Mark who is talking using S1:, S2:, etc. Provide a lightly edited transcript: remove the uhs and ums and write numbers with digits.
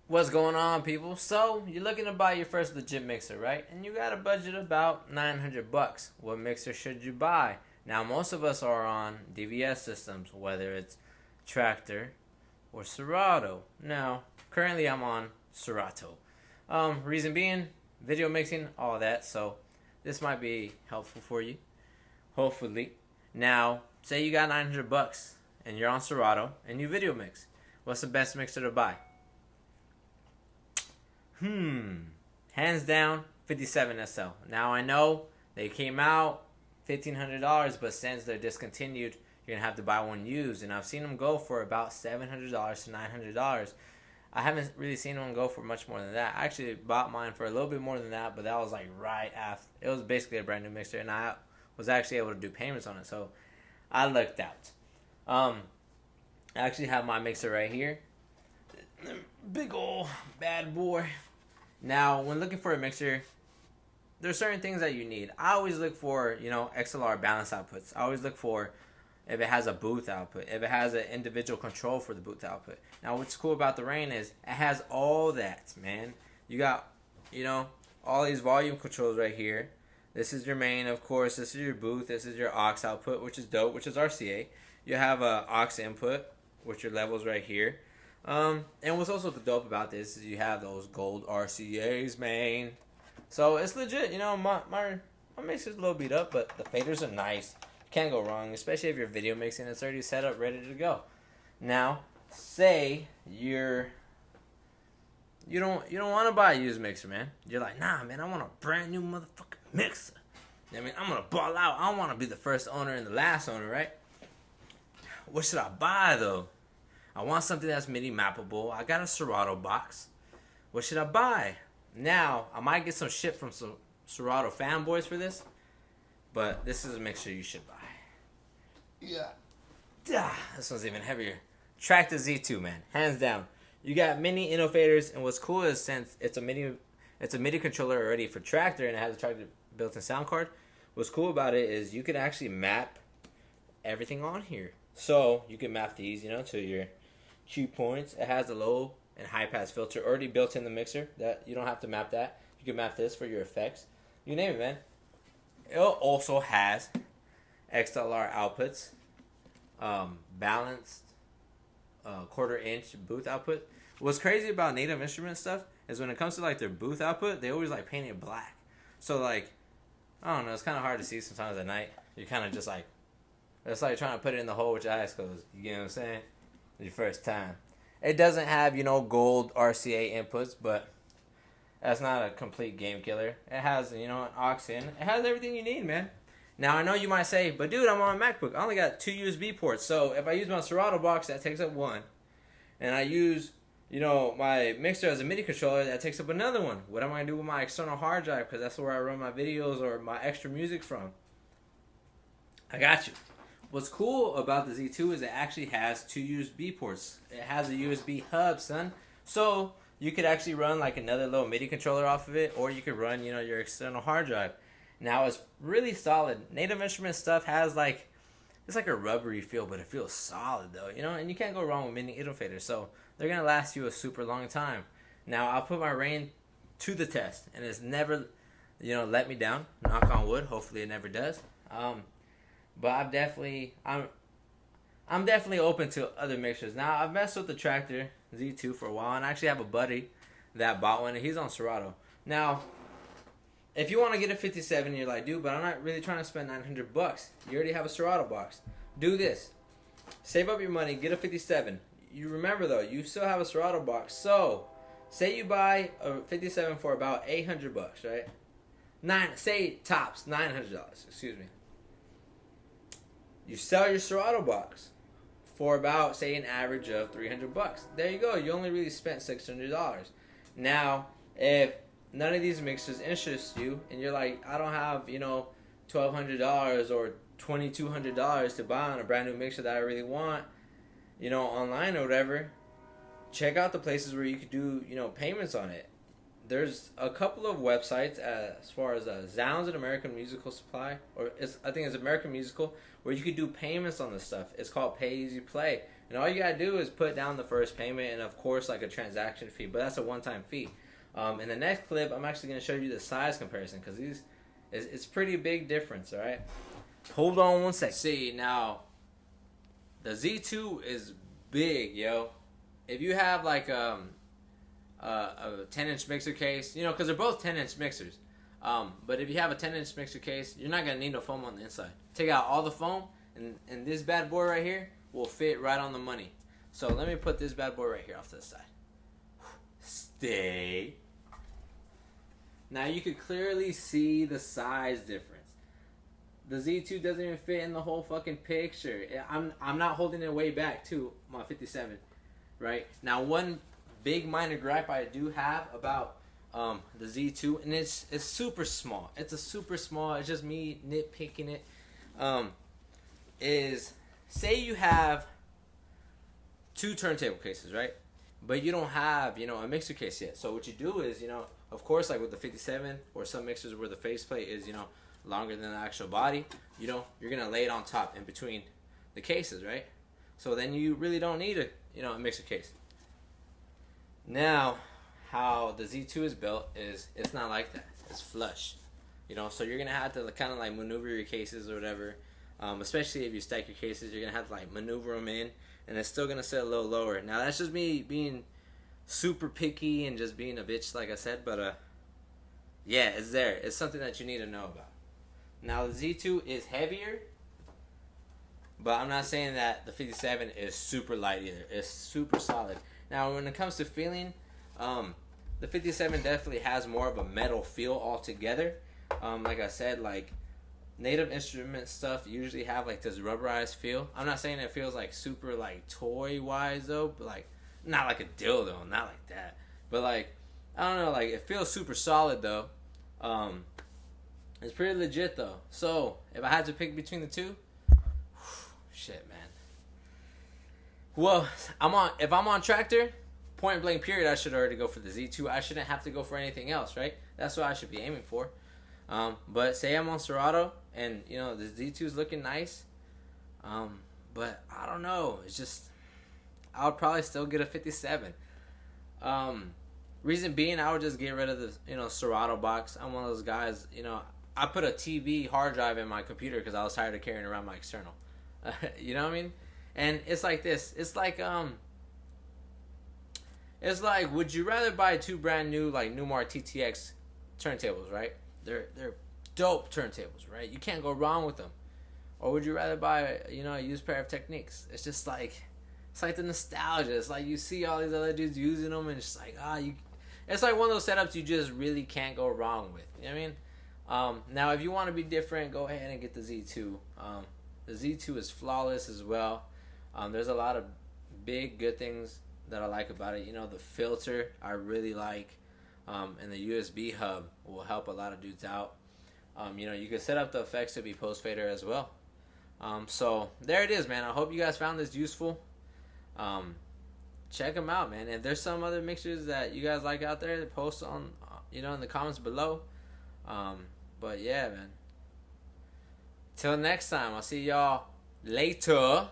S1: What's going on, people? So, you're looking to buy your first legit mixer, right? And you got a budget about 900 bucks. What mixer should you buy? Now, most of us are on DVS systems, whether it's Traktor or Serato. Now, currently I'm on Serato. Reason being, video mixing, all that. So, this might be helpful for you. Hopefully. Now, say you got 900 bucks and you're on Serato and you video mix. What's the best mixer to buy? Hands down, 57 SL. Now I know they came out $1,500, but since they're discontinued, you're gonna have to buy one used. And I've seen them go for about $700 to $900. I haven't really seen one go for much more than that. I actually bought mine for a little bit more than that, but that was like right after. It was basically a brand new mixer, and I was actually able to do payments on it, so I lucked out. I actually have my mixer right here. Big ol' bad boy. Now, when looking for a mixer, there's certain things that you need. I always look for, XLR balance outputs. I always look for if it has a booth output, if it has an individual control for the booth output. Now, what's cool about the Rane is it has all that, man. You got, all these volume controls right here. This is your main, of course. This is your booth. This is your aux output, which is dope, which is RCA. You have a aux input, which your levels right here. And what's also dope about this is you have those gold RCAs, man. So it's legit. My mixer's a little beat up, but the faders are nice. Can't go wrong, especially if you're video mixing. It's already set up, ready to go. Now, say you don't want to buy a used mixer, man. You're like, nah, man, I want a brand new motherfucking mixer. I'm gonna ball out. I don't want to be the first owner and the last owner, right? What should I buy though? I want something that's MIDI mappable. I got a Serato box. What should I buy? Now, I might get some shit from some Serato fanboys for this, but this is a mixture you should buy. Yeah. This one's even heavier. Traktor Z2, man. Hands down. You got mini faders, and what's cool is since it's a MIDI controller already for Traktor, and it has a Traktor built-in sound card, what's cool about it is you can actually map everything on here. So, you can map these, to your cue points. It has a low and high pass filter already built in the mixer. That you don't have to map that. You can map this for your effects. You name it, man. It also has XLR outputs, balanced quarter-inch booth output. What's crazy about Native Instruments stuff is when it comes to like their booth output, they always like paint it black. So like, I don't know, it's kind of hard to see sometimes at night. You're kind of just like, it's like trying to put it in the hole with your eyes closed. You get what I'm saying? Your first time. It doesn't have, gold RCA inputs, but that's not a complete game killer. It has, an aux in. It has everything you need, man. Now, I know you might say, but dude, I'm on a MacBook. I only got 2 USB ports. So if I use my Serato box, that takes up one. And I use, my mixer as a MIDI controller, that takes up another one. What am I going to do with my external hard drive? Because that's where I run my videos or my extra music from. I got you. What's cool about the Z2 is it actually has 2 USB ports. It has a USB hub, son. So you could actually run like another little MIDI controller off of it, or you could run, your external hard drive. Now it's really solid. Native Instruments stuff has it's like a rubbery feel, but it feels solid though, and you can't go wrong with mini faders. So they're going to last you a super long time. Now I'll put my Rane to the test, and it's never, let me down. Knock on wood. Hopefully it never does. But I'm definitely open to other mixtures. Now, I've messed with the Traktor Z2 for a while, and I actually have a buddy that bought one, and he's on Serato. Now, if you want to get a 57, you're like, dude, but I'm not really trying to spend 900 bucks. You already have a Serato box. Do this. Save up your money, get a 57. You remember, though, you still have a Serato box. So, say you buy a 57 for about 800 bucks, right? Say tops, $900, excuse me. You sell your Serato box for about, say, an average of 300 bucks. There you go. You only really spent $600. Now, if none of these mixers interest you, and you're like, I don't have, $1,200 or $2,200 to buy on a brand new mixer that I really want, online or whatever, check out the places where you could do, payments on it. There's a couple of websites as far as Zounds and American Musical Supply, or I think it's American Musical, where you could do payments on this stuff. It's called Pay As You Play. And And all you gotta do is put down the first payment and of course like a transaction fee, but that's a one-time fee. In the next clip, I'm actually gonna show you the size comparison because it's pretty big difference. All right, hold on one sec. See now, the Z2 is big, yo. If you have like a 10-inch mixer case, you know, because they're both 10-inch mixers. But if you have a 10-inch mixer case, you're not gonna need no foam on the inside. Take out all the foam, and this bad boy right here will fit right on the money. So let me put this bad boy right here off to the side. Stay. Now you can clearly see the size difference. The Z2 doesn't even fit in the whole fucking picture. I'm not holding it way back too, my 57, right? Now one big minor gripe I do have about the Z2, and it's super small. It's a super small. It's just me nitpicking it. Is say you have 2 turntable cases, right? But you don't have, you know, a mixer case yet. So what you do is, you know, of course, like with the 57 or some mixers where the faceplate is, you know, longer than the actual body, you know, you're gonna lay it on top in between the cases, right? So then you really don't need a mixer case. Now, how the Z2 is built is it's not like that. It's flush, you know. So you're gonna have to kind of like maneuver your cases or whatever. Especially if you stack your cases, you're gonna have to like maneuver them in, and it's still gonna sit a little lower. Now that's just me being super picky and just being a bitch, like I said. But yeah, it's there. It's something that you need to know about. Now the Z2 is heavier, but I'm not saying that the 57 is super light either. It's super solid. Now when it comes to feeling, the 57 definitely has more of a metal feel altogether. Like I said, like Native Instruments stuff usually have like this rubberized feel. I'm not saying it feels like super like toy wise though, but like not like a dildo, not like that. But like I don't know, like it feels super solid though. It's pretty legit though. So if I had to pick between the two, shit, man. Well, if I'm on Traktor, point blank period, I should already go for the Z2. I shouldn't have to go for anything else, right? That's what I should be aiming for. But say I'm on Serato and you know the Z2 is looking nice, but I don't know. It's just I would probably still get a 57. Reason being, I would just get rid of the Serato box. I'm one of those guys. I put a TV hard drive in my computer because I was tired of carrying around my external. You know what I mean? And it's like this. It's like would you rather buy 2 brand new like Newmar TTX turntables, right? They're dope turntables, right? You can't go wrong with them. Or would you rather buy a used pair of Techniques? It's just like it's like the nostalgia. It's like you see all these other dudes using them, and it's just like it's like one of those setups you just really can't go wrong with. You know what I mean? Now, if you want to be different, go ahead and get the Z2. The Z2 is flawless as well. There's a lot of big good things that I like about it. The filter I really like, and the USB hub will help a lot of dudes out. You can set up the effects to be post fader as well. So there it is, man. I hope you guys found this useful. Check them out, man. If there's some other mixtures that you guys like out there, post on in the comments below. But yeah, man. Till next time, I'll see y'all later.